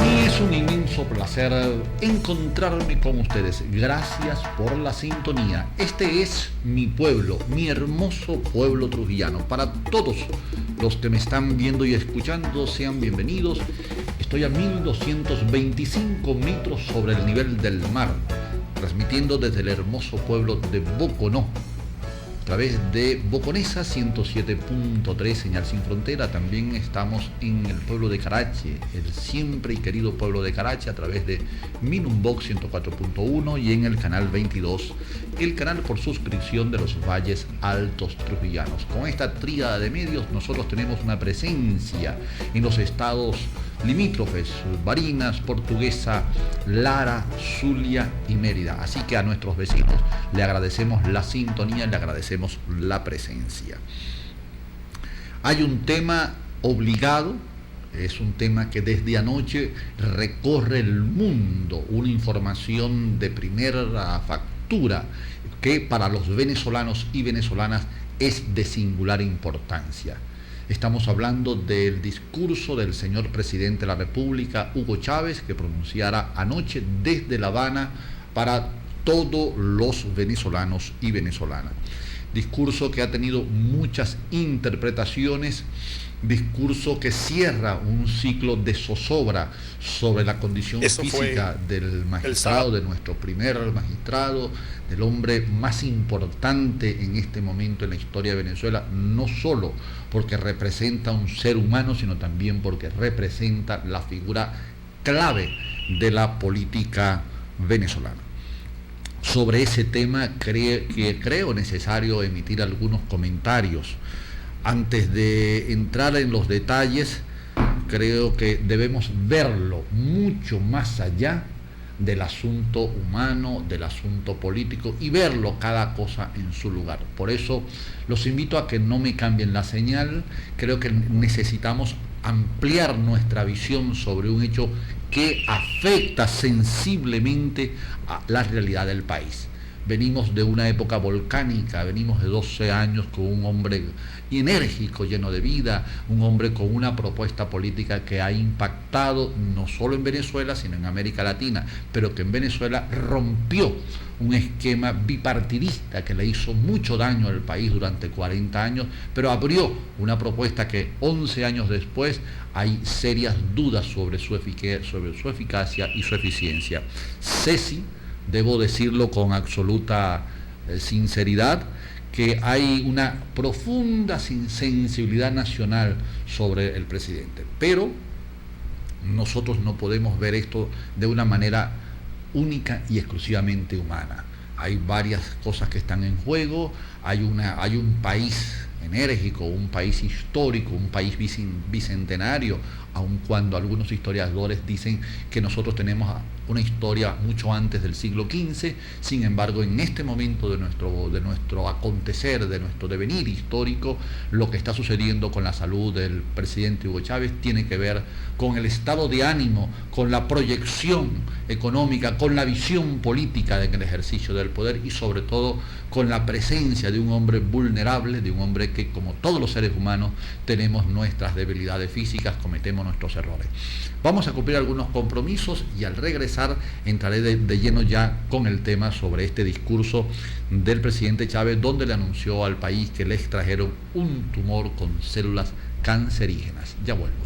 mí es un inmenso placer encontrarme con ustedes. Gracias por la sintonía. Este es mi pueblo, mi hermoso pueblo trujillano. Para todos los que me están viendo y escuchando, sean bienvenidos. Estoy a 1225 metros sobre el nivel del mar, transmitiendo desde el hermoso pueblo de Boconó, a través de Boconesa 107.3, señal sin frontera. También estamos en el pueblo de Carache, el siempre y querido pueblo de Carache, a través de Minumbox 104.1 y en el canal 22, el canal por suscripción de los Valles Altos Trujillanos. Con esta tríada de medios nosotros tenemos una presencia en los estados limítrofes, Barinas, Portuguesa, Lara, Zulia y Mérida. Así que a nuestros vecinos le agradecemos la sintonía, le agradecemos la presencia. Hay un tema obligado, es un tema que desde anoche recorre el mundo, una información de primera factura que para los venezolanos y venezolanas es de singular importancia. Estamos hablando del discurso del señor presidente de la República, Hugo Chávez, que pronunciara anoche desde La Habana para todos los venezolanos y venezolanas. Discurso que ha tenido muchas interpretaciones, discurso que cierra un ciclo de zozobra sobre la condición física del magistrado, de nuestro primer magistrado, del hombre más importante en este momento en la historia de Venezuela, no solo porque representa un ser humano, sino también porque representa la figura clave de la política venezolana. Sobre ese tema creo necesario emitir algunos comentarios. Antes de entrar en los detalles, creo que debemos verlo mucho más allá del asunto humano, del asunto político, y verlo cada cosa en su lugar. Por eso los invito a que no me cambien la señal. Creo que necesitamos ampliar nuestra visión sobre un hecho que afecta sensiblemente a la realidad del país. Venimos de una época volcánica, venimos de 12 años con un hombre enérgico, lleno de vida, un hombre con una propuesta política que ha impactado no solo en Venezuela, sino en América Latina, pero que en Venezuela rompió un esquema bipartidista que le hizo mucho daño al país durante 40 años, pero abrió una propuesta que 11 años después hay serias dudas sobre su eficacia y su eficiencia. Ceci, debo decirlo con absoluta sinceridad, que hay una profunda sensibilidad nacional sobre el presidente, pero nosotros no podemos ver esto de una manera única y exclusivamente humana. Hay varias cosas que están en juego, hay un país enérgico, un país histórico, un país bicentenario, aun cuando algunos historiadores dicen que nosotros tenemos una historia mucho antes del siglo XV. Sin embargo, en este momento de nuestro acontecer, de nuestro devenir histórico, lo que está sucediendo con la salud del presidente Hugo Chávez tiene que ver con el estado de ánimo, con la proyección económica, con la visión política en el ejercicio del poder y sobre todo con la presencia de un hombre vulnerable, de un hombre que, como todos los seres humanos, tenemos nuestras debilidades físicas, cometemos nuestros errores. Vamos a cumplir algunos compromisos y al regresar entraré de lleno ya con el tema sobre este discurso del presidente Chávez, donde le anunció al país que le extrajeron un tumor con células cancerígenas. Ya vuelvo.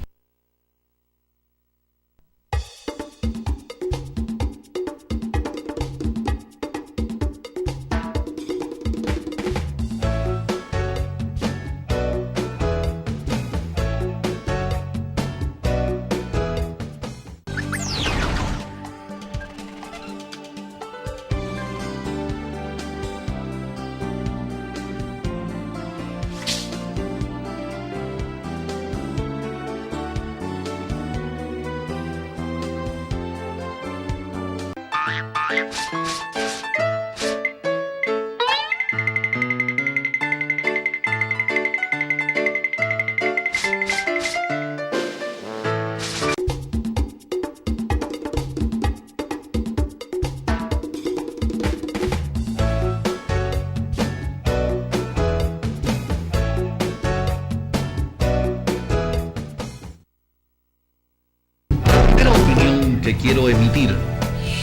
que quiero emitir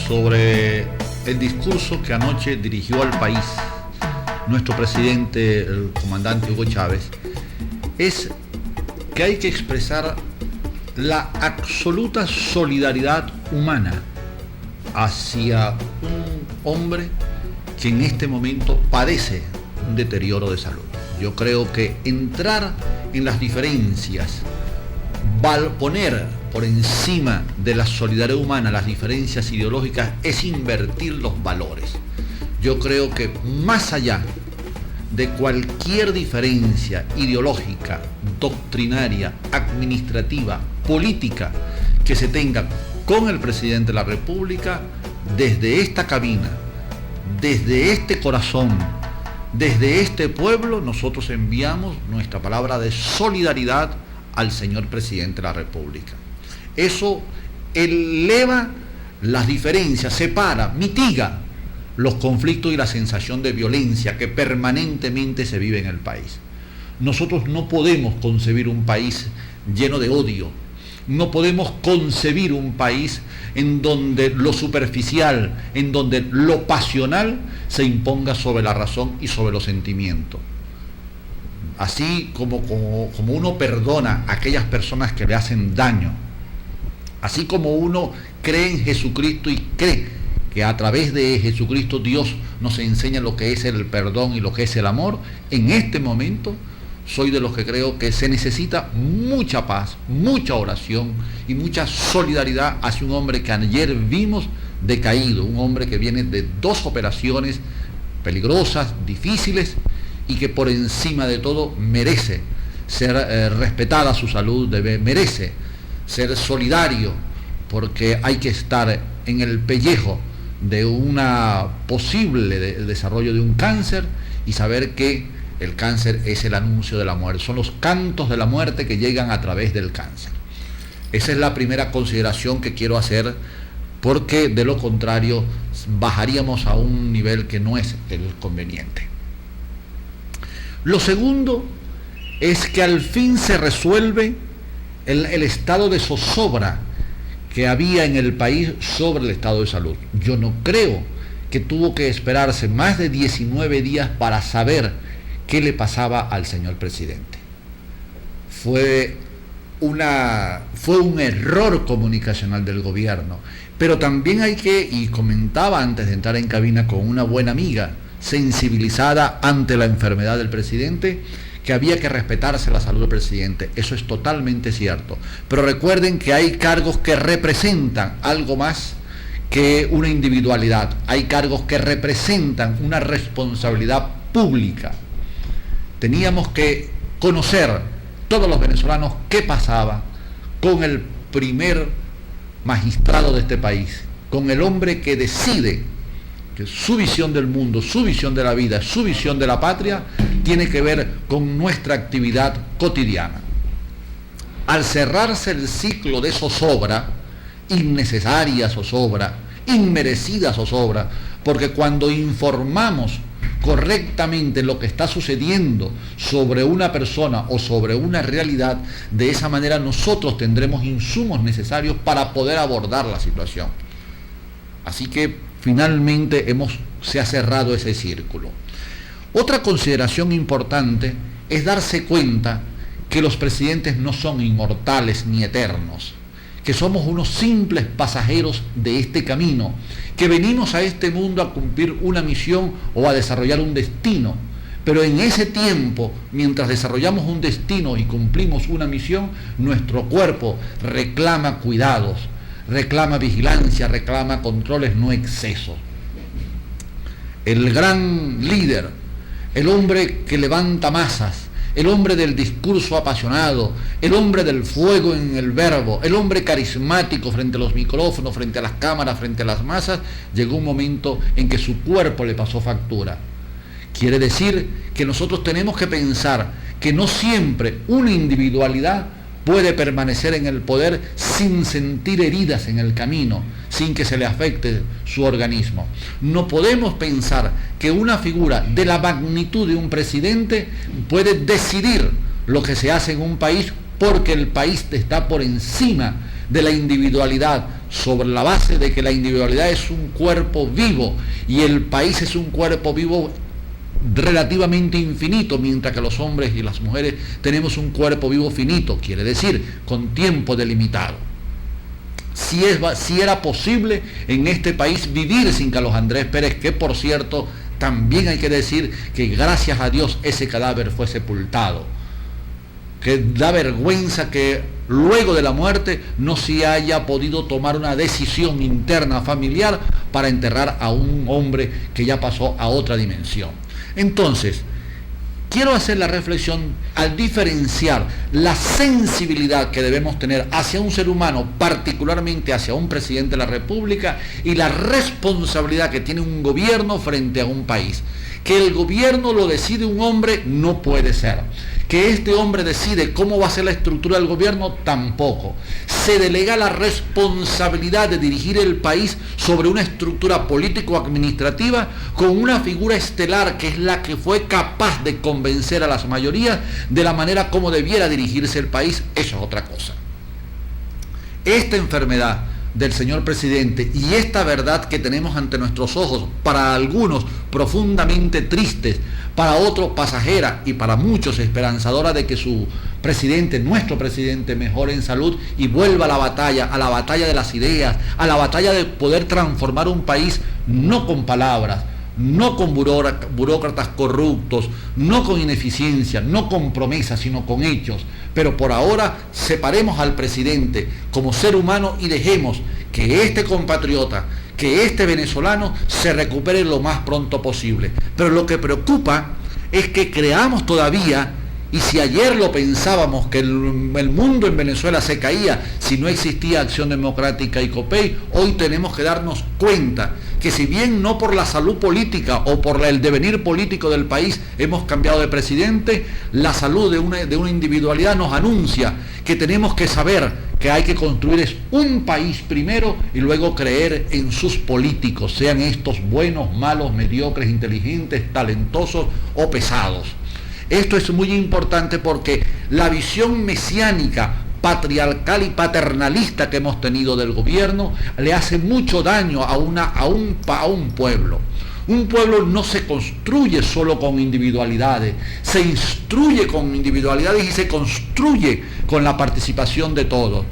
sobre el discurso que anoche dirigió al país nuestro presidente, el comandante Hugo Chávez, es que hay que expresar la absoluta solidaridad humana hacia un hombre que en este momento padece un deterioro de salud. Yo creo que entrar en las diferencias, poner por encima de la solidaridad humana las diferencias ideológicas, es invertir los valores. Yo creo que más allá de cualquier diferencia ideológica, doctrinaria, administrativa, política que se tenga con el presidente de la República, desde esta cabina, desde este corazón, desde este pueblo, nosotros enviamos nuestra palabra de solidaridad al señor presidente de la República. Eso eleva las diferencias, separa, mitiga los conflictos y la sensación de violencia que permanentemente se vive en el país. Nosotros no podemos concebir un país lleno de odio, no podemos concebir un país en donde lo superficial, en donde lo pasional se imponga sobre la razón y sobre los sentimientos. Así como uno perdona a aquellas personas que le hacen daño, así como uno cree en Jesucristo y cree que a través de Jesucristo Dios nos enseña lo que es el perdón y lo que es el amor, en este momento soy de los que creo que se necesita mucha paz, mucha oración y mucha solidaridad hacia un hombre que ayer vimos decaído, un hombre que viene de 2 operaciones peligrosas, difíciles, y que por encima de todo merece ser respetada su salud, merece ser solidario, porque hay que estar en el pellejo de una posible desarrollo de un cáncer y saber que el cáncer es el anuncio de la muerte, son los cantos de la muerte que llegan a través del cáncer. Esa es la primera consideración que quiero hacer, porque de lo contrario bajaríamos a un nivel que no es el conveniente. Lo segundo es que al fin se resuelve el estado de zozobra que había en el país sobre el estado de salud. Yo no creo que tuvo que esperarse más de 19 días para saber qué le pasaba al señor presidente. Fue un error comunicacional del gobierno, pero también hay que, y comentaba antes de entrar en cabina con una buena amiga, sensibilizada ante la enfermedad del presidente, que había que respetarse la salud del presidente. Eso es totalmente cierto. Pero recuerden que hay cargos que representan algo más que una individualidad. Hay cargos que representan una responsabilidad pública. Teníamos que conocer todos los venezolanos qué pasaba con el primer magistrado de este país, con el hombre que decide que su visión del mundo, su visión de la vida, su visión de la patria tiene que ver con nuestra actividad cotidiana. Al cerrarse el ciclo de zozobra, innecesaria zozobra, inmerecida zozobra, porque cuando informamos correctamente lo que está sucediendo sobre una persona o sobre una realidad, de esa manera nosotros tendremos insumos necesarios para poder abordar la situación. Así que finalmente se ha cerrado ese círculo. Otra consideración importante es darse cuenta que los presidentes no son inmortales ni eternos, que somos unos simples pasajeros de este camino, que venimos a este mundo a cumplir una misión o a desarrollar un destino. Pero en ese tiempo, mientras desarrollamos un destino y cumplimos una misión, nuestro cuerpo reclama cuidados, reclama vigilancia, reclama controles, no excesos. El gran líder, el hombre que levanta masas, el hombre del discurso apasionado, el hombre del fuego en el verbo, el hombre carismático frente a los micrófonos, frente a las cámaras, frente a las masas, llegó un momento en que su cuerpo le pasó factura. Quiere decir que nosotros tenemos que pensar que no siempre una individualidad puede permanecer en el poder sin sentir heridas en el camino, sin que se le afecte su organismo. No podemos pensar que una figura de la magnitud de un presidente puede decidir lo que se hace en un país porque el país está por encima de la individualidad, sobre la base de que la individualidad es un cuerpo vivo y el país es un cuerpo vivo relativamente infinito, mientras que los hombres y las mujeres tenemos un cuerpo vivo finito, quiere decir, con tiempo delimitado. Si era posible en este país vivir sin Carlos Andrés Pérez, que por cierto, también hay que decir que gracias a Dios ese cadáver fue sepultado, que da vergüenza que luego de la muerte no se haya podido tomar una decisión interna familiar para enterrar a un hombre que ya pasó a otra dimensión. Entonces, quiero hacer la reflexión al diferenciar la sensibilidad que debemos tener hacia un ser humano, particularmente hacia un presidente de la República, y la responsabilidad que tiene un gobierno frente a un país. Que el gobierno lo decide un hombre no puede ser. Que este hombre decide cómo va a ser la estructura del gobierno tampoco. Se delega la responsabilidad de dirigir el país sobre una estructura político-administrativa con una figura estelar que es la que fue capaz de convencer a las mayorías de la manera como debiera dirigirse el país. Eso es otra cosa. Esta enfermedad del señor presidente y esta verdad que tenemos ante nuestros ojos, para algunos profundamente tristes, para otros pasajera y para muchos esperanzadora de que su presidente, nuestro presidente, mejore en salud y vuelva a la batalla de las ideas, a la batalla de poder transformar un país no con palabras, no con burócratas corruptos, no con ineficiencia, no con promesas, sino con hechos. Pero por ahora separemos al presidente como ser humano y dejemos que este compatriota, que este venezolano se recupere lo más pronto posible. Pero lo que preocupa es que creamos todavía, y si ayer lo pensábamos, que el mundo en Venezuela se caía si no existía Acción Democrática y COPEI, hoy tenemos que darnos cuenta que si bien no por la salud política o por el devenir político del país hemos cambiado de presidente, la salud de una individualidad nos anuncia que tenemos que saber que hay que construir un país primero y luego creer en sus políticos, sean estos buenos, malos, mediocres, inteligentes, talentosos o pesados. Esto es muy importante porque la visión mesiánica, patriarcal y paternalista que hemos tenido del gobierno le hace mucho daño a un pueblo. Un pueblo no se construye solo con individualidades, se instruye con individualidades y se construye con la participación de todos.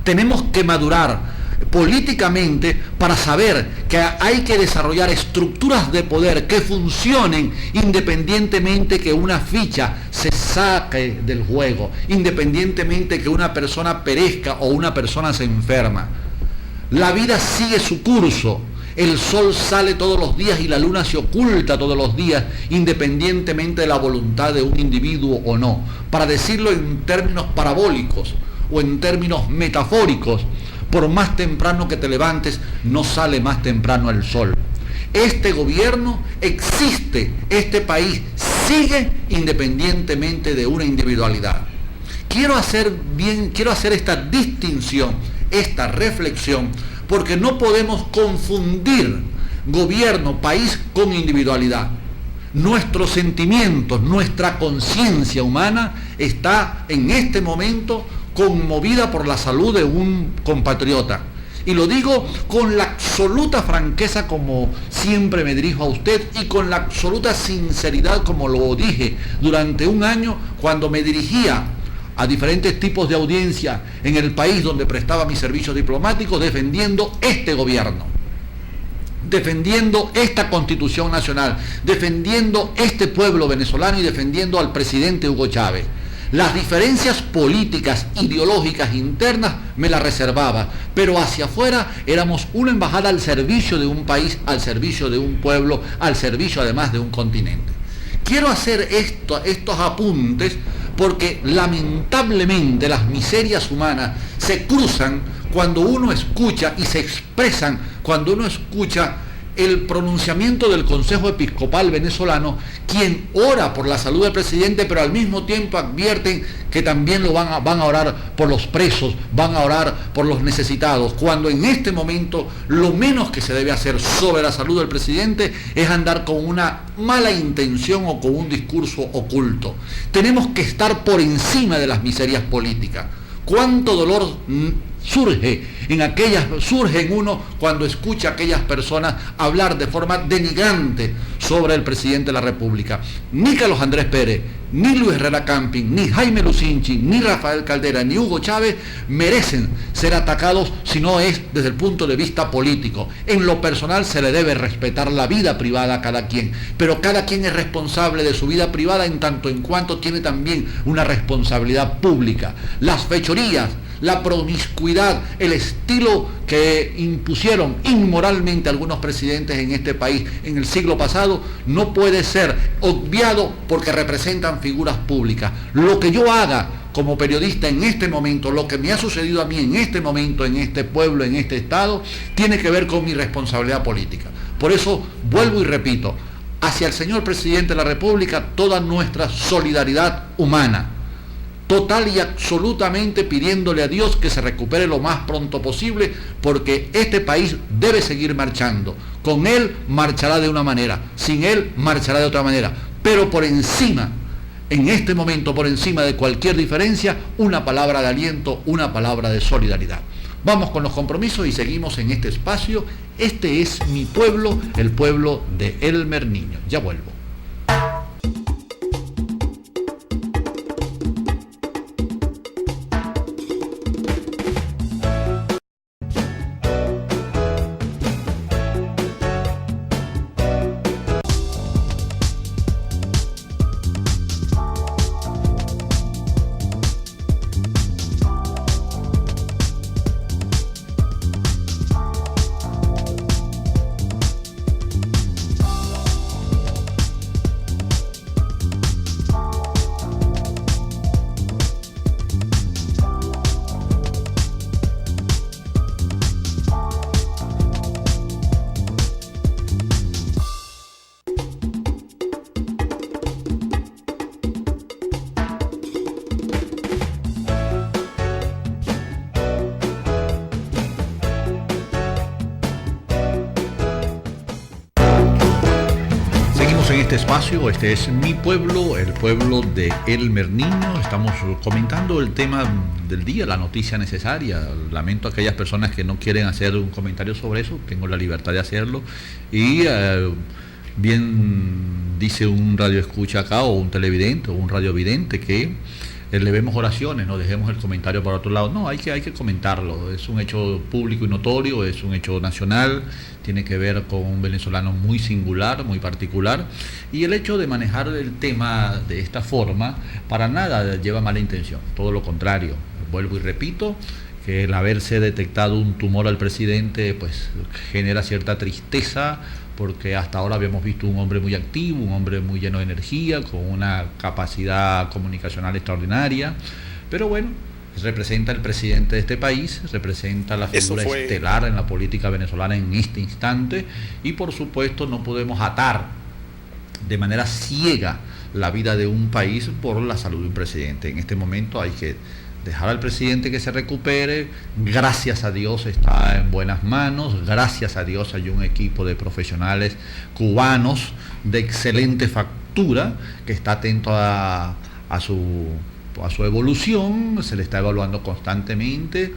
Tenemos que madurar políticamente para saber que hay que desarrollar estructuras de poder que funcionen independientemente que una ficha se saque del juego, independientemente que una persona perezca o una persona se enferma. La vida sigue su curso. El sol sale todos los días y la luna se oculta todos los días, independientemente de la voluntad de un individuo o no. Para decirlo en términos parabólicos o en términos metafóricos, por más temprano que te levantes, no sale más temprano el sol. Este gobierno existe, este país sigue independientemente de una individualidad. Quiero hacer esta distinción, esta reflexión, porque no podemos confundir gobierno, país con individualidad. Nuestros sentimientos, nuestra conciencia humana está en este momento conmovida por la salud de un compatriota. Y lo digo con la absoluta franqueza como siempre me dirijo a usted y con la absoluta sinceridad como lo dije durante un año cuando me dirigía a diferentes tipos de audiencia en el país donde prestaba mis servicios diplomáticos defendiendo este gobierno, defendiendo esta Constitución Nacional, defendiendo este pueblo venezolano y defendiendo al presidente Hugo Chávez. Las diferencias políticas, ideológicas internas me las reservaba, pero hacia afuera éramos una embajada al servicio de un país, al servicio de un pueblo, al servicio además de un continente. Quiero hacer estos apuntes porque lamentablemente las miserias humanas se cruzan cuando uno escucha y se expresan cuando uno escucha el pronunciamiento del Consejo Episcopal venezolano, quien ora por la salud del presidente, pero al mismo tiempo advierten que también van a orar por los presos, van a orar por los necesitados, cuando en este momento lo menos que se debe hacer sobre la salud del presidente es andar con una mala intención o con un discurso oculto. Tenemos que estar por encima de las miserias políticas. cuánto dolor surge en uno cuando escucha a aquellas personas hablar de forma denigrante sobre el presidente de la República. Ni Carlos Andrés Pérez, ni Luis Herrera Camping, ni Jaime Lucinchi, ni Rafael Caldera, ni Hugo Chávez merecen ser atacados si no es desde el punto de vista político. En lo personal se le debe respetar la vida privada a cada quien, pero cada quien es responsable de su vida privada en tanto en cuanto tiene también una responsabilidad pública. Las fechorías, la promiscuidad, el estilo que impusieron inmoralmente algunos presidentes en este país en el siglo pasado no puede ser obviado porque representan figuras públicas. Lo que yo haga como periodista en este momento, lo que me ha sucedido a mí en este momento, en este pueblo, en este estado, tiene que ver con mi responsabilidad política. Por eso vuelvo y repito, hacia el señor presidente de la República toda nuestra solidaridad humana, total y absolutamente pidiéndole a Dios que se recupere lo más pronto posible, porque este país debe seguir marchando. Con él marchará de una manera, sin él marchará de otra manera, pero por encima, en este momento, por encima de cualquier diferencia, una palabra de aliento, una palabra de solidaridad. Vamos con los compromisos y seguimos en este espacio. Este es mi pueblo, el pueblo de Elmer Niño. Ya vuelvo. En este espacio, este es mi pueblo, el pueblo de Elmer Niño. Estamos comentando el tema del día, la noticia necesaria. Lamento a aquellas personas que no quieren hacer un comentario sobre eso, tengo la libertad de hacerlo. Y bien dice un radioescucha acá, o un televidente, o un radiovidente, que elevemos oraciones, no dejemos el comentario para otro lado. No, hay que comentarlo. Es un hecho público y notorio, es un hecho nacional, tiene que ver con un venezolano muy singular, muy particular, y el hecho de manejar el tema de esta forma para nada lleva mala intención, todo lo contrario. Vuelvo y repito que el haberse detectado un tumor al presidente pues genera cierta tristeza, porque hasta ahora habíamos visto un hombre muy activo, un hombre muy lleno de energía, con una capacidad comunicacional extraordinaria, pero bueno, representa el presidente de este país, representa la figura estelar en la política venezolana en este instante, y por supuesto no podemos atar de manera ciega la vida de un país por la salud de un presidente. En este momento hay que dejar al presidente que se recupere. Gracias a Dios está en buenas manos, gracias a Dios hay un equipo de profesionales cubanos de excelente factura que está atento a su evolución, se le está evaluando constantemente.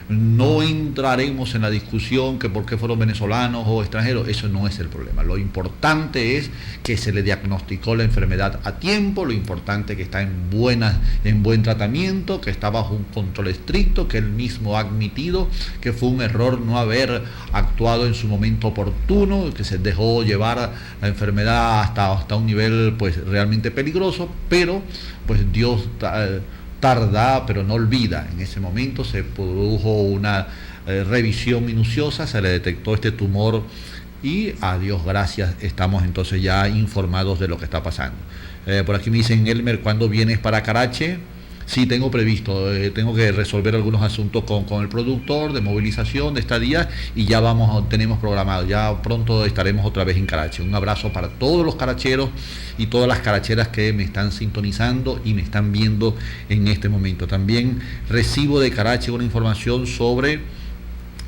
No entraremos en la discusión que por qué fueron venezolanos o extranjeros, eso no es el problema. Lo importante es que se le diagnosticó la enfermedad a tiempo, lo importante es que está en buen tratamiento, que está bajo un control estricto, que él mismo ha admitido que fue un error no haber actuado en su momento oportuno, que se dejó llevar la enfermedad hasta un nivel pues realmente peligroso, pero pues Dios tarda pero no olvida. En ese momento se produjo una revisión minuciosa, se le detectó este tumor y a Dios gracias estamos entonces ya informados de lo que está pasando. Por aquí me dicen, Elmer, ¿cuándo vienes para Carache? Sí, tengo previsto, tengo que resolver algunos asuntos con el productor de movilización, de estadía, y ya tenemos programado, ya pronto estaremos otra vez en Carache. Un abrazo para todos los caracheros y todas las caracheras que me están sintonizando y me están viendo en este momento. También recibo de Carache una información sobre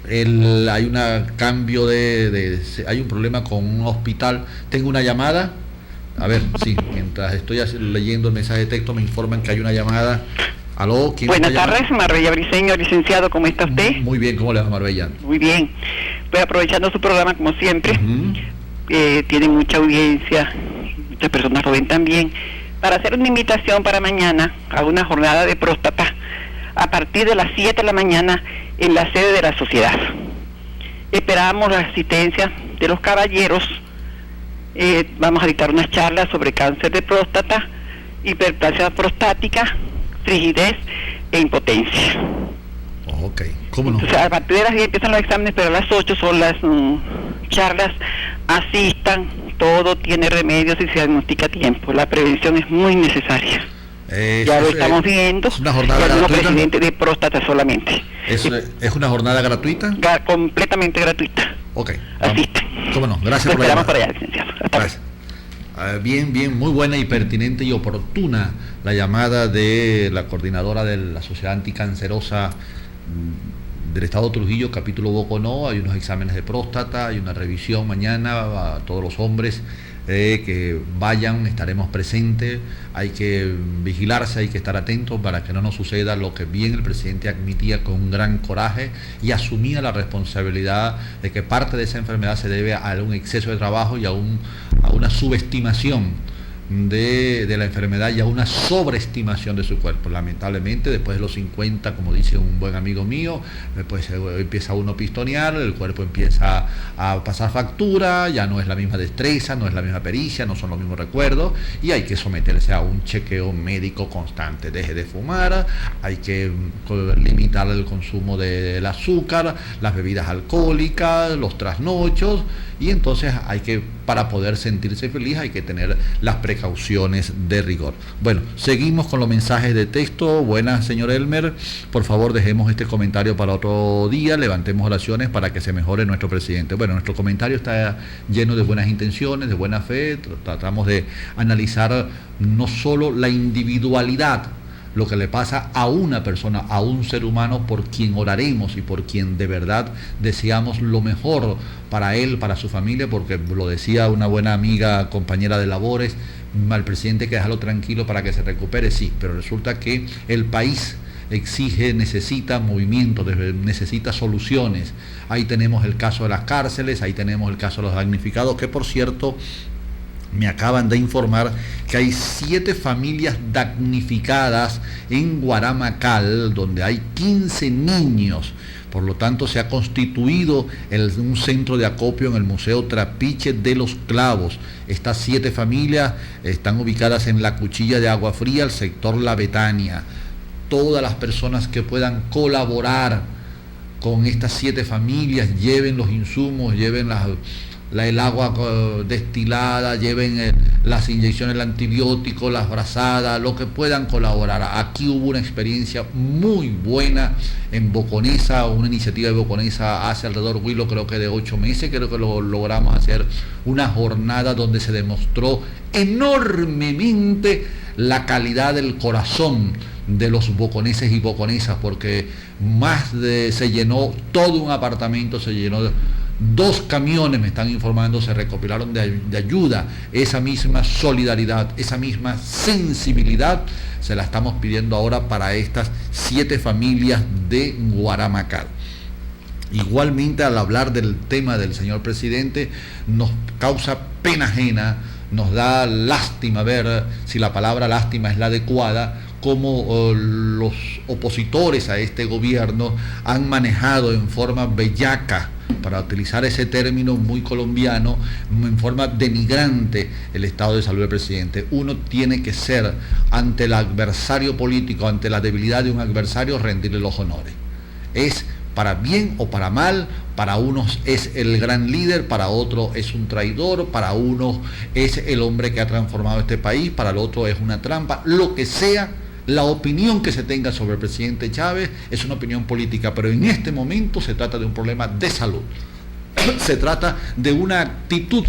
hay un cambio hay un problema con un hospital. Tengo una llamada. A ver, sí, mientras estoy leyendo el mensaje de texto me informan que hay una llamada. Aló, ¿quién Buenas está tardes, Marbella Briceño, licenciado, ¿cómo está usted? Muy bien, ¿cómo le va, Marbella? Muy bien. Pues aprovechando su programa como siempre, tiene mucha audiencia, muchas personas lo ven también, para hacer una invitación para mañana a una jornada de próstata a partir de las 7 de la mañana en la sede de la sociedad. Esperamos la asistencia de los caballeros. Vamos a dictar unas charlas sobre cáncer de próstata, hiperplasia prostática, frigidez e impotencia. Ok, ¿cómo no? O sea, a partir de las 10 empiezan los exámenes, pero a las 8 son las charlas. Asistan, todo tiene remedio si se diagnostica a tiempo. La prevención es muy necesaria. Ya lo estamos viendo. ¿Es una jornada gratuita? Presidente de próstata solamente. ¿Es una jornada gratuita? Completamente gratuita. Ok. Asistan. ¿Cómo no? Gracias por la llamada. llamada. Para allá, licenciado. Hasta Gracias. Bien, muy buena y pertinente y oportuna la llamada de la coordinadora de la Sociedad Anticancerosa del Estado Trujillo, capítulo Boconó. Hay unos exámenes de próstata, hay una revisión mañana a todos los hombres que vayan, estaremos presentes. Hay que vigilarse, hay que estar atentos para que no nos suceda lo que bien el presidente admitía con un gran coraje y asumía la responsabilidad de que parte de esa enfermedad se debe a un exceso de trabajo y a una subestimación de la enfermedad y a una sobreestimación de su cuerpo. Lamentablemente, después de los 50, como dice un buen amigo mío, después empieza uno a pistonear, el cuerpo empieza a pasar factura, ya no es la misma destreza, no es la misma pericia, no son los mismos recuerdos, y hay que someterse a un chequeo médico constante. Deje de fumar, hay que limitar el consumo del azúcar, las bebidas alcohólicas, los trasnochos, y entonces para poder sentirse feliz hay que tener las precauciones de rigor. Bueno, seguimos con los mensajes de texto. Buenas, señor Elmer, por favor dejemos este comentario para otro día, levantemos oraciones para que se mejore nuestro presidente. Bueno, nuestro comentario está lleno de buenas intenciones, de buena fe. Tratamos de analizar no solo la individualidad, lo que le pasa a una persona, a un ser humano por quien oraremos y por quien de verdad deseamos lo mejor para él, para su familia, porque lo decía una buena amiga, compañera de labores, al presidente hay que dejarlo tranquilo para que se recupere, sí, pero resulta que el país necesita movimiento, necesita soluciones. Ahí tenemos el caso de las cárceles, ahí tenemos el caso de los damnificados, que por cierto, me acaban de informar que hay 7 familias damnificadas en Guaramacal, donde hay 15 niños. Por lo tanto, se ha constituido un centro de acopio en el Museo Trapiche de los Clavos. Estas 7 familias están ubicadas en la Cuchilla de Agua Fría, el sector La Betania. Todas las personas que puedan colaborar con estas 7 familias, lleven los insumos, lleven el agua destilada, lleven las inyecciones de antibióticos, las brazadas, lo que puedan colaborar. Aquí hubo una experiencia muy buena en Boconesa, una iniciativa de Boconesa hace alrededor, Willow, creo que de 8 meses, creo que lo logramos hacer una jornada donde se demostró enormemente la calidad del corazón de los boconeses y boconesas, porque se llenó todo un apartamento, se llenó 2 camiones, me están informando, se recopilaron de ayuda. Esa misma solidaridad, esa misma sensibilidad se la estamos pidiendo ahora para estas 7 familias de Guaramacal. Igualmente, al hablar del tema del señor presidente, nos causa pena ajena, nos da lástima ver, si la palabra lástima es la adecuada, cómo los opositores a este gobierno han manejado en forma bellaca, para utilizar ese término muy colombiano, en forma denigrante el estado de salud del presidente. Uno tiene que ser, ante el adversario político, ante la debilidad de un adversario, rendirle los honores. Es para bien o para mal, para unos es el gran líder, para otros es un traidor, para unos es el hombre que ha transformado este país, para el otro es una trampa, lo que sea. La opinión que se tenga sobre el presidente Chávez es una opinión política, pero en este momento se trata de un problema de salud. Se trata de una actitud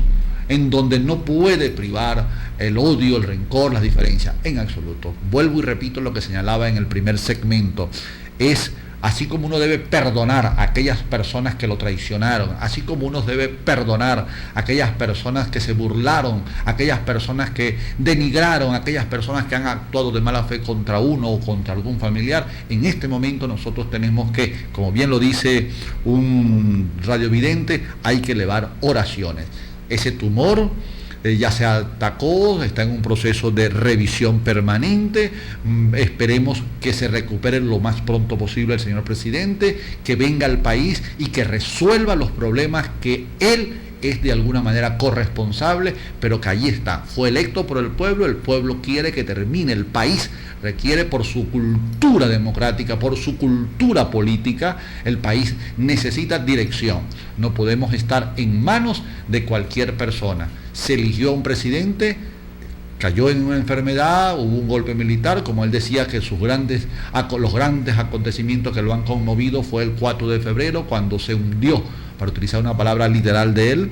en donde no puede privar el odio, el rencor, las diferencias, en absoluto. Vuelvo y repito lo que señalaba en el primer segmento. Es así como uno debe perdonar a aquellas personas que lo traicionaron, así como uno debe perdonar a aquellas personas que se burlaron, a aquellas personas que denigraron, a aquellas personas que han actuado de mala fe contra uno o contra algún familiar, en este momento nosotros tenemos que, como bien lo dice un radiovidente, hay que elevar oraciones. Ese tumor ya se atacó, está en un proceso de revisión permanente, esperemos que se recupere lo más pronto posible el señor presidente, que venga al país y que resuelva los problemas que él es de alguna manera corresponsable, pero que allí está, fue electo por el pueblo quiere que termine, el país requiere por su cultura democrática, por su cultura política, el país necesita dirección, no podemos estar en manos de cualquier persona. Se eligió un presidente, cayó en una enfermedad, hubo un golpe militar, como él decía que los grandes acontecimientos que lo han conmovido fue el 4 de febrero, cuando se hundió, para utilizar una palabra literal de él,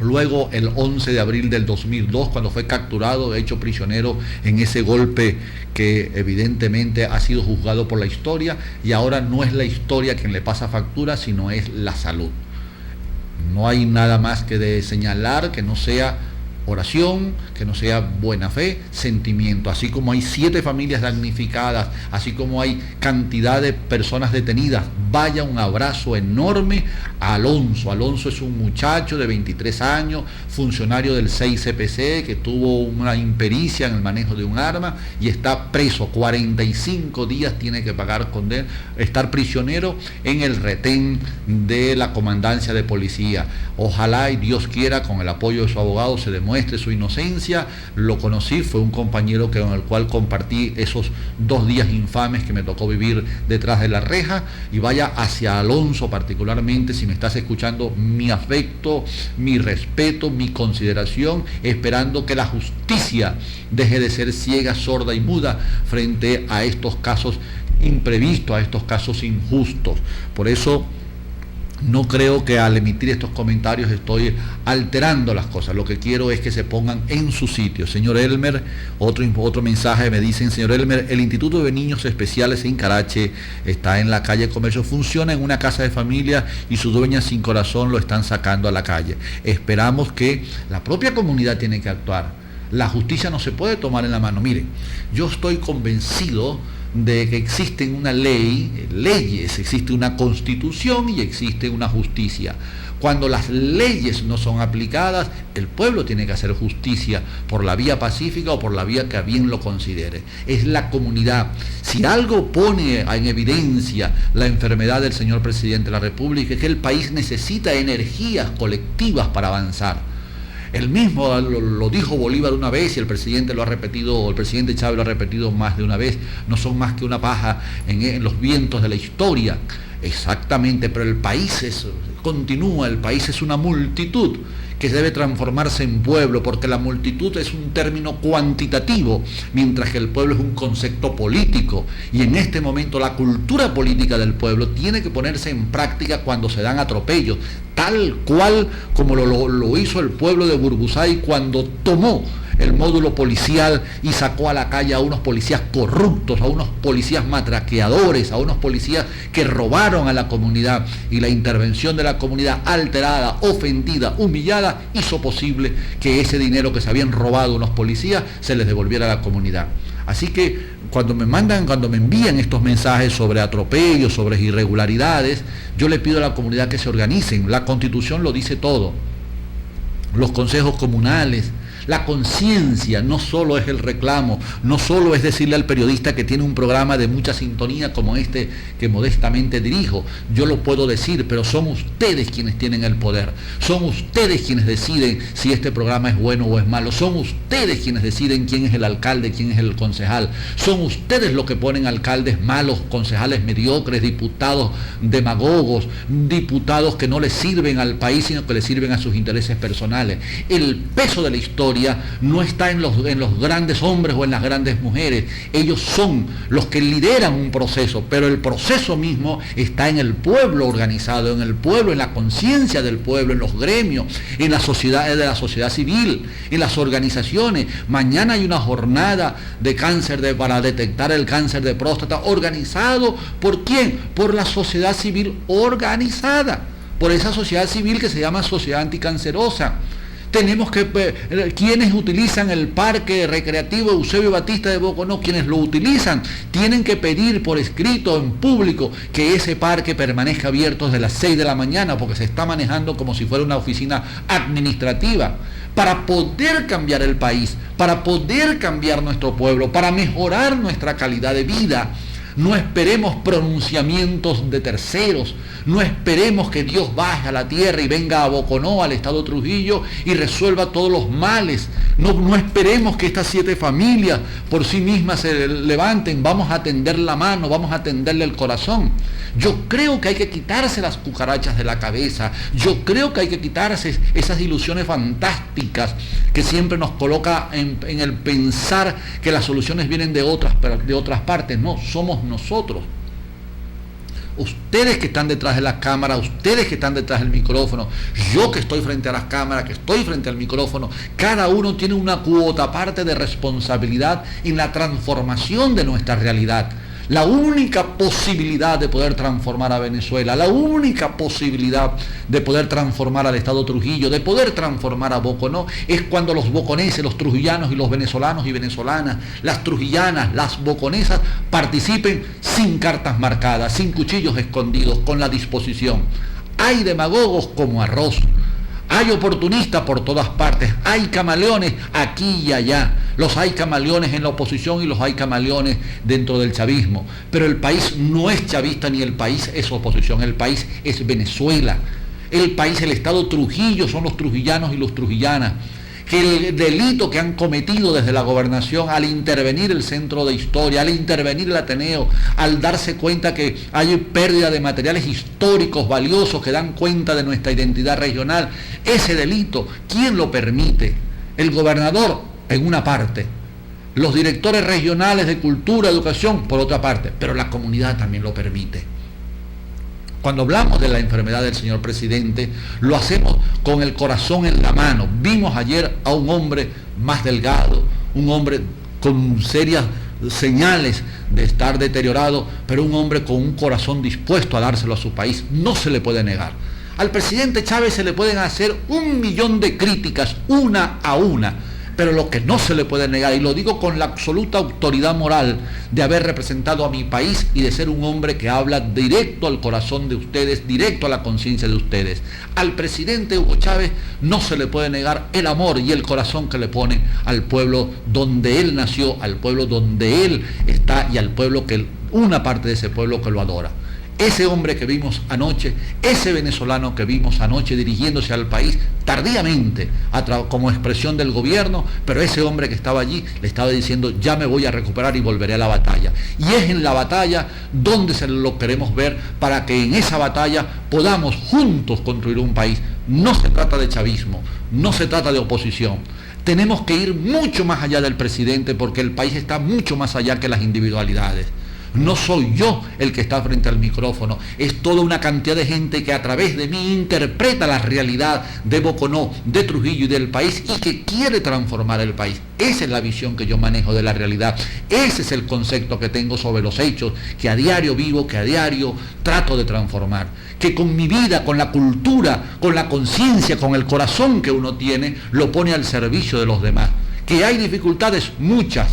luego el 11 de abril del 2002, cuando fue capturado, hecho prisionero en ese golpe que evidentemente ha sido juzgado por la historia, y ahora no es la historia quien le pasa factura, sino es la salud. No hay nada más que de señalar que no sea oración, que no sea buena fe, sentimiento. Así como hay 7 familias damnificadas, así como hay cantidad de personas detenidas, vaya un abrazo enorme a Alonso. Alonso es un muchacho de 23 años, funcionario del 6CPC, que tuvo una impericia en el manejo de un arma y está preso. 45 días tiene que pagar condena, estar prisionero en el retén de la comandancia de policía. Ojalá y Dios quiera, con el apoyo de su abogado, se demuestre su inocencia. Lo conocí, fue un compañero con el cual compartí esos 2 días infames que me tocó vivir detrás de la reja, y vaya hacia Alonso particularmente, si me estás escuchando, mi afecto, mi respeto, mi consideración, esperando que la justicia deje de ser ciega, sorda y muda frente a estos casos imprevistos, a estos casos injustos. Por eso no creo que al emitir estos comentarios estoy alterando las cosas. Lo que quiero es que se pongan en su sitio. Señor Elmer, otro mensaje, me dicen: señor Elmer, el Instituto de Niños Especiales en Carache está en la calle Comercio, funciona en una casa de familia y su dueña sin corazón lo están sacando a la calle. Esperamos que la propia comunidad tiene que actuar. La justicia no se puede tomar en la mano. Miren, yo estoy convencido de que existen una leyes, existe una constitución y existe una justicia. Cuando las leyes no son aplicadas, el pueblo tiene que hacer justicia por la vía pacífica o por la vía que a bien lo considere. Es la comunidad. Si algo pone en evidencia la enfermedad del señor presidente de la República, es que el país necesita energías colectivas para avanzar. El mismo lo dijo Bolívar una vez y el presidente lo ha repetido, el presidente Chávez lo ha repetido más de una vez: no son más que una paja en los vientos de la historia. Exactamente, pero el país continúa, el país es una multitud que debe transformarse en pueblo, porque la multitud es un término cuantitativo, mientras que el pueblo es un concepto político, y en este momento la cultura política del pueblo tiene que ponerse en práctica cuando se dan atropellos, tal cual como lo hizo el pueblo de Burgusay cuando tomó el módulo policial y sacó a la calle a unos policías corruptos, a unos policías matraqueadores, a unos policías que robaron a la comunidad, y la intervención de la comunidad alterada, ofendida, humillada, hizo posible que ese dinero que se habían robado unos policías se les devolviera a la comunidad. Así que cuando me envían estos mensajes sobre atropellos, sobre irregularidades, yo le pido a la comunidad que se organicen. La Constitución lo dice todo. Los consejos comunales, la conciencia, no solo es el reclamo, no solo es decirle al periodista que tiene un programa de mucha sintonía como este que modestamente dirijo. Yo lo puedo decir, pero son ustedes quienes tienen el poder. Son ustedes quienes deciden si este programa es bueno o es malo. Son ustedes quienes deciden quién es el alcalde, quién es el concejal. Son ustedes los que ponen alcaldes malos, concejales mediocres, diputados demagogos, diputados que no les sirven al país, sino que les sirven a sus intereses personales. El peso de la historia historia no está en los grandes hombres o en las grandes mujeres. Ellos son los que lideran un proceso, pero el proceso mismo está en el pueblo organizado, en el pueblo, en la conciencia del pueblo, en los gremios, en la sociedad, de la sociedad civil, en las organizaciones. Mañana hay una jornada de cáncer para detectar el cáncer de próstata, organizado ¿por quién? Por la sociedad civil organizada, por esa sociedad civil que se llama Sociedad Anticancerosa. Tenemos que, quienes utilizan el parque recreativo Eusebio Batista de Boconó, quienes lo utilizan, tienen que pedir por escrito, en público, que ese parque permanezca abierto desde las 6 de la mañana, porque se está manejando como si fuera una oficina administrativa. Para poder cambiar el país, para poder cambiar nuestro pueblo, para mejorar nuestra calidad de vida. No esperemos pronunciamientos de terceros, no esperemos que Dios baje a la tierra y venga a Boconó, al estado Trujillo, y resuelva todos los males. No esperemos que estas 7 familias por sí mismas se levanten. Vamos a tender la mano, vamos a tenderle el corazón. Yo creo que hay que quitarse las cucarachas de la cabeza. Yo creo que hay que quitarse esas ilusiones fantásticas que siempre nos coloca en el pensar que las soluciones vienen de otras partes. No, somos nosotros. Ustedes que están detrás de la cámara, ustedes que están detrás del micrófono, yo que estoy frente a las cámaras, que estoy frente al micrófono, cada uno tiene una cuota aparte de responsabilidad en la transformación de nuestra realidad. La única posibilidad de poder transformar a Venezuela, la única posibilidad de poder transformar al estado Trujillo, de poder transformar a Boconó, es cuando los boconeses, los trujillanos y los venezolanos y venezolanas, las trujillanas, las boconesas, participen sin cartas marcadas, sin cuchillos escondidos, con la disposición. Hay demagogos como arroz. Hay oportunistas por todas partes, hay camaleones aquí y allá. Los hay camaleones en la oposición y los hay camaleones dentro del chavismo. Pero el país no es chavista ni el país es oposición, el país es Venezuela. El país, el estado Trujillo, son los trujillanos y los trujillanas. Que el delito que han cometido desde la gobernación al intervenir el Centro de Historia, al intervenir el Ateneo, al darse cuenta que hay pérdida de materiales históricos valiosos que dan cuenta de nuestra identidad regional, ese delito, ¿quién lo permite? El gobernador, en una parte, los directores regionales de cultura, educación, por otra parte, pero la comunidad también lo permite. Cuando hablamos de la enfermedad del señor presidente, lo hacemos con el corazón en la mano. Vimos ayer a un hombre más delgado, un hombre con serias señales de estar deteriorado, pero un hombre con un corazón dispuesto a dárselo a su país. No se le puede negar. Al presidente Chávez se le pueden hacer 1.000.000 de críticas, una a una. Pero lo que no se le puede negar, y lo digo con la absoluta autoridad moral de haber representado a mi país y de ser un hombre que habla directo al corazón de ustedes, directo a la conciencia de ustedes, al presidente Hugo Chávez no se le puede negar el amor y el corazón que le pone al pueblo donde él nació, al pueblo donde él está y al pueblo que una parte de ese pueblo que lo adora. Ese hombre que vimos anoche, ese venezolano que vimos anoche dirigiéndose al país tardíamente como expresión del gobierno, pero ese hombre que estaba allí le estaba diciendo: ya me voy a recuperar y volveré a la batalla. Y es en la batalla donde se lo queremos ver, para que en esa batalla podamos juntos construir un país. No se trata de chavismo, no se trata de oposición. Tenemos que ir mucho más allá del presidente, porque el país está mucho más allá que las individualidades. No soy yo el que está frente al micrófono, es toda una cantidad de gente que a través de mí interpreta la realidad de Boconó, de Trujillo y del país, y que quiere transformar el país. Esa es la visión que yo manejo de la realidad, ese es el concepto que tengo sobre los hechos, que a diario vivo, que a diario trato de transformar, que con mi vida, con la cultura, con la conciencia, con el corazón que uno tiene, lo pone al servicio de los demás. Que hay dificultades, muchas,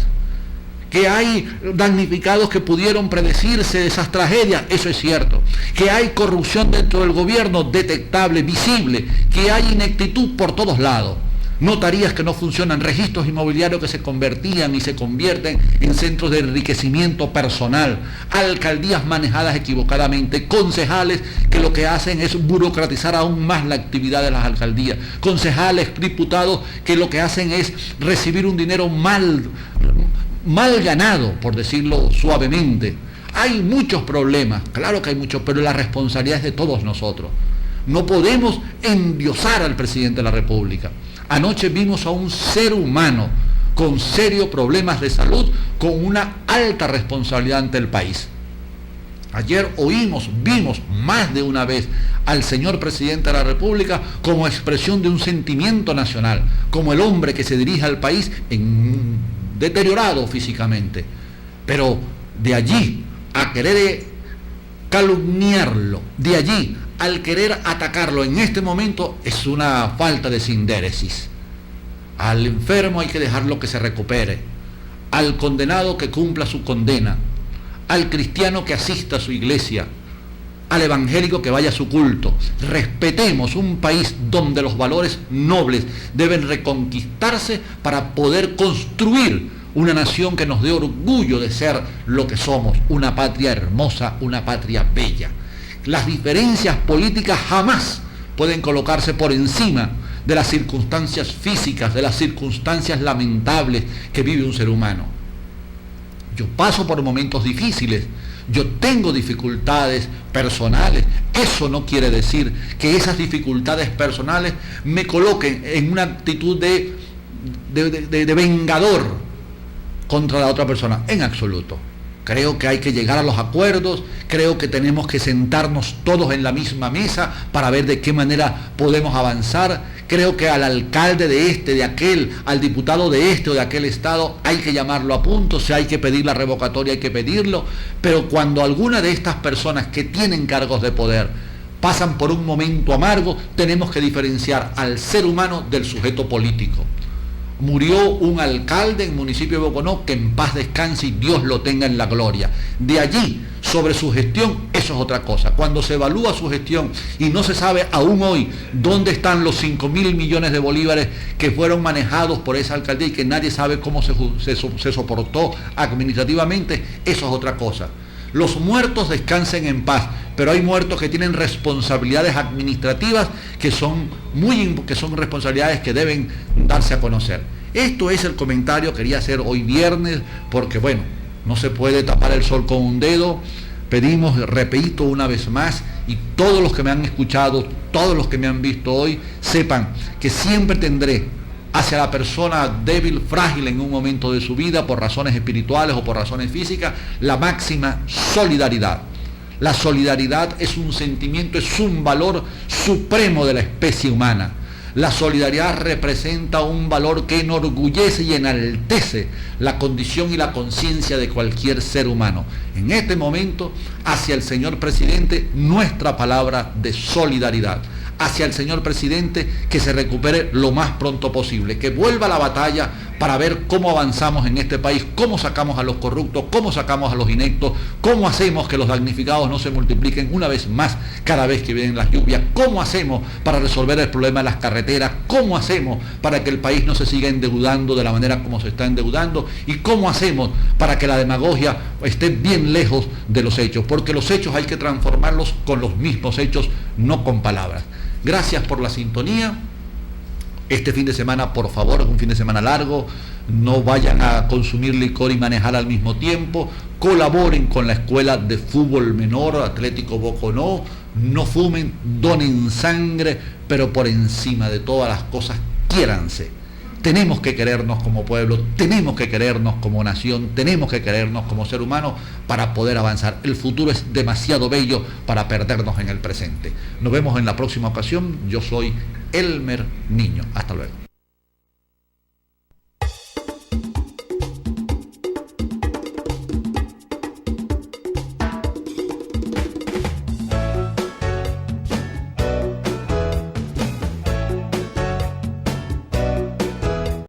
que hay damnificados que pudieron predecirse de esas tragedias, eso es cierto, que hay corrupción dentro del gobierno detectable, visible, que hay ineptitud por todos lados, notarías que no funcionan, registros inmobiliarios que se convertían y se convierten en centros de enriquecimiento personal, alcaldías manejadas equivocadamente, concejales que lo que hacen es burocratizar aún más la actividad de las alcaldías, concejales, diputados que lo que hacen es recibir un dinero mal ganado, por decirlo suavemente. Hay muchos problemas, claro que hay muchos, pero la responsabilidad es de todos nosotros. No podemos endiosar al presidente de la República. Anoche vimos a un ser humano con serios problemas de salud, con una alta responsabilidad ante el país. Ayer vimos más de una vez al señor presidente de la República como expresión de un sentimiento nacional, como el hombre que se dirige al país deteriorado físicamente. Pero de allí a querer calumniarlo, de allí al querer atacarlo en este momento, es una falta de sindéresis. Al enfermo hay que dejarlo que se recupere, al condenado que cumpla su condena, al cristiano que asista a su iglesia, al evangélico que vaya a su culto. Respetemos un país donde los valores nobles deben reconquistarse para poder construir una nación que nos dé orgullo de ser lo que somos, una patria hermosa, una patria bella. Las diferencias políticas jamás pueden colocarse por encima de las circunstancias físicas, de las circunstancias lamentables que vive un ser humano. Yo paso por momentos difíciles, yo tengo dificultades personales. Eso no quiere decir que esas dificultades personales me coloquen en una actitud de vengador contra la otra persona, en absoluto. Creo que hay que llegar a los acuerdos, creo que tenemos que sentarnos todos en la misma mesa para ver de qué manera podemos avanzar. Creo que al alcalde de este, de aquel, al diputado de este o de aquel estado, hay que llamarlo a punto. Si hay que pedir la revocatoria, hay que pedirlo. Pero cuando alguna de estas personas que tienen cargos de poder pasan por un momento amargo, tenemos que diferenciar al ser humano del sujeto político. Murió un alcalde en el municipio de Boconó, que en paz descanse y Dios lo tenga en la gloria. De allí, sobre su gestión, eso es otra cosa. Cuando se evalúa su gestión y no se sabe aún hoy dónde están los 5.000 millones de bolívares que fueron manejados por esa alcaldía y que nadie sabe cómo se soportó administrativamente, eso es otra cosa. Los muertos descansen en paz, pero hay muertos que tienen responsabilidades administrativas que son responsabilidades que deben darse a conocer. Esto es el comentario que quería hacer hoy viernes, porque bueno, no se puede tapar el sol con un dedo. Pedimos, repito una vez más, y todos los que me han escuchado, todos los que me han visto hoy, sepan que siempre tendré hacia la persona débil, frágil en un momento de su vida, por razones espirituales o por razones físicas, la máxima solidaridad. La solidaridad es un sentimiento, es un valor supremo de la especie humana. La solidaridad representa un valor que enorgullece y enaltece la condición y la conciencia de cualquier ser humano. En este momento, hacia el señor presidente, nuestra palabra de solidaridad. Hacia el señor presidente, que se recupere lo más pronto posible, que vuelva a la batalla para ver cómo avanzamos en este país, cómo sacamos a los corruptos, cómo sacamos a los ineptos, cómo hacemos que los damnificados no se multipliquen una vez más cada vez que vienen las lluvias, cómo hacemos para resolver el problema de las carreteras, cómo hacemos para que el país no se siga endeudando de la manera como se está endeudando y cómo hacemos para que la demagogia esté bien lejos de los hechos, porque los hechos hay que transformarlos con los mismos hechos, no con palabras. Gracias por la sintonía. Este fin de semana, por favor, es un fin de semana largo, no vayan a consumir licor y manejar al mismo tiempo, colaboren con la Escuela de Fútbol Menor Atlético Boconó, no fumen, donen sangre, pero por encima de todas las cosas, quiéranse. Tenemos que querernos como pueblo, tenemos que querernos como nación, tenemos que querernos como ser humano para poder avanzar. El futuro es demasiado bello para perdernos en el presente. Nos vemos en la próxima ocasión. Yo soy Elmer Niño. Hasta luego.